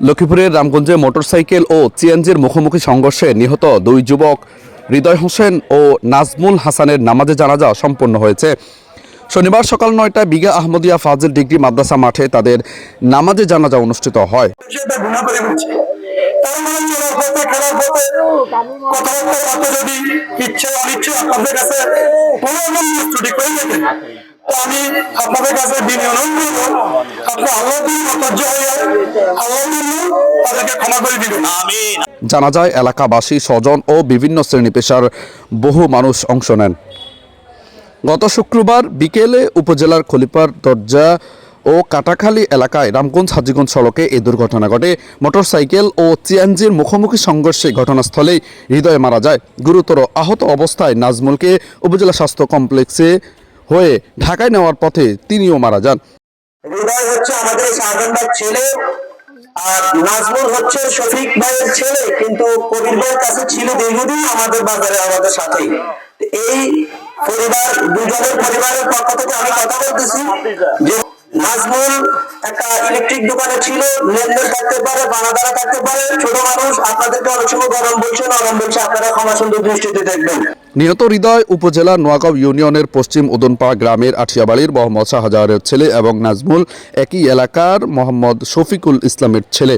লক্ষ্মীপুরের রামগঞ্জে মোটরসাইকেল ও সিএনজির মুখোমুখি সংঘর্ষে নিহত দুই যুবক হৃদয় হোসেন ও নাজমুল হাসানের নামাজে জানাজা সম্পন্ন হয়েছে। শনিবার সকাল ৯টায় বিঘা আহমদিয়া ফাজিল ডিগ্রি মাদ্রাসা মাঠে তাদের নামাজে জানাজা অনুষ্ঠিত হয়। আমি আপনাদের কাছে তাদেরকে ক্ষমা করে দিবেন। জানাজায় এলাকাবাসী, স্বজন ও বিভিন্ন শ্রেণী পেশার বহু মানুষ অংশ নেন। গত শুক্রবার বিকেলে উপজেলার খলিপার দরজা ও কাটাখালী এলাকায় রামগঞ্জ হাজীগঞ্জ সড়কে এই দুর্ঘটনা ঘটে। মোটরসাইকেল ও সিএনজির মুখোমুখি সংঘর্ষে ঘটনাস্থলেই হৃদয় মারা যায়। গুরুতর আহত অবস্থায় নাজমুলকে উপজেলা স্বাস্থ্য কমপ্লেক্সে হয়ে ঢাকায় নেওয়ার পথে তিনিও মারা যান। হৃদয় হচ্ছে আমাদের শাহজাহান ছেলে, আর নাজমুল হচ্ছে শফিক ভাইয়ের ছেলে, কিন্তু কবির ভাইয়ের কাছে ছিল দীর্ঘদিন আমাদের বাজারে আমাদের সাথে। এই পরিবার, দুজনের পরিবারের পক্ষ থেকে আমি কথা বলতেছি যে নাজমুল একটা ইলেকট্রিক দোকানে ছিল, লেনদেন থাকতে পারে, বানাদারা থাকতে পারে, ছোট মানুষ, আপনাদেরকে অনেক সময় গরম বলছে, নরম বলছে, আপনারা ক্ষমা সুন্দর দৃষ্টিতে দেখবেন। নিহত হৃদয় উপজেলার নোয়াগাঁও ইউনিয়নের পশ্চিম উদনপাড়া গ্রামের আঠিয়াবাড়ির মোহাম্মদ শাহজাহানের ছেলে এবং নাজমুল একই এলাকার মোহাম্মদ শফিকুল ইসলামের ছেলে।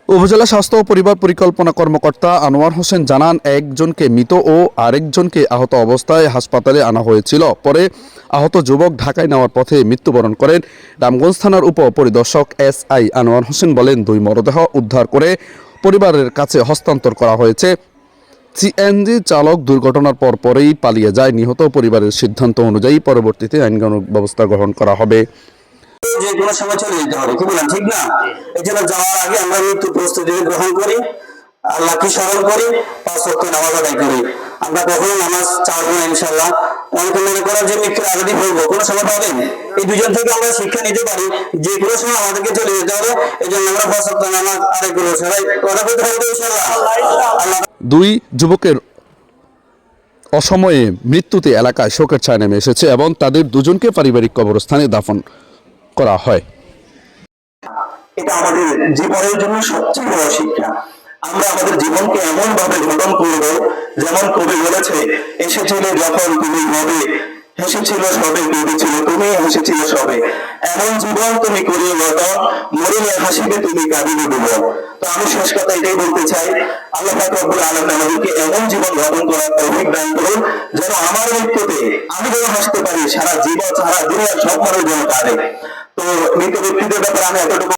উপজেলা স্বাস্থ্য ও পরিবার পরিকল্পনা কর্মকর্তা আনোয়ার হোসেন জানান, একজনকে মৃত ও আরেকজনকে আহত অবস্থায় হাসপাতালে আনা হয়েছিল। পরে আহত যুবক ঢাকায় নেওয়ার পথে মৃত্যুবরণ করেন। রামগঞ্জ থানার উপপরিদর্শক SI আনোয়ার হোসেন বলেন, দুই মরদেহ উদ্ধার করে পরিবারের কাছে হস্তান্তর করা হয়েছে। সিএনজি চালক দুর্ঘটনার পরপরই পালিয়ে যায়। নিহত পরিবারের সিদ্ধান্ত অনুযায়ী পরবর্তীতে আইনানুগ ব্যবস্থা গ্রহণ করা হবে। যে কোনো সময় চলে যেতে হবে, কি বলেন, ঠিক না? এই জন্য যাওয়ার আগে আমরা মৃত্যু প্রস্তুতি গ্রহণ করি, আল্লাহকে স্মরণ করি, ৫ ওয়াক্ত নামাজ আদায় করি। আমরা কখনো নামাজ ছাড়বো না ইনশাআল্লাহ। অনেকে মনে করেন যে মৃত্যুর আগে বলবো, কোনো সময় পাবেন। এই দুজন থেকে আমরা শিক্ষা নিতে পারি যে কোনো সময় আমাদেরকে চলে যেতে হবে। এই জন্য আমরা ৫ ওয়াক্ত নামাজ আদায় করবো। সবাই কথা বলতে পারবো ইনশাআল্লাহ। দুই যুবকের অসময়ে মৃত্যুতে এলাকায় শোকের ছায়া নেমে এসেছে এবং তাদের দুজনকে পারিবারিক কবরস্থানে দাফন করা হয়। এটা আমাদের জীবনের জন্য সবচেয়ে বড় শিক্ষা। আমরা আমাদের জীবনকে এমন ভাবে গঠন করব, যেমন কবি বলেছে, এসেছিলে যখন তুমি হবে, হেসেছিল সবে, কেঁদেছিল তুমি, হেসেছিল সবে, এমন জীবন তুমি করিয়ে গঠন, মরিলে হাসিবে তুমি, কাঁদিবে ডুবো। তো আমি শেষ কথা এটাই বলতে চাই, আল্লাহ পাক রব্বুল আলামিন আমাদেরকে এমন জীবন গঠন করার তৌফিক দান করুন, যেন আমার মৃত্যুতে আমি যেন হাসতে পারি, সারা জীবন, সারা দুনিয়ার সব মানুষ যেন কাঁদে। তো মৃত ব্যক্তিদের ব্যাপারে আমি এতটুকু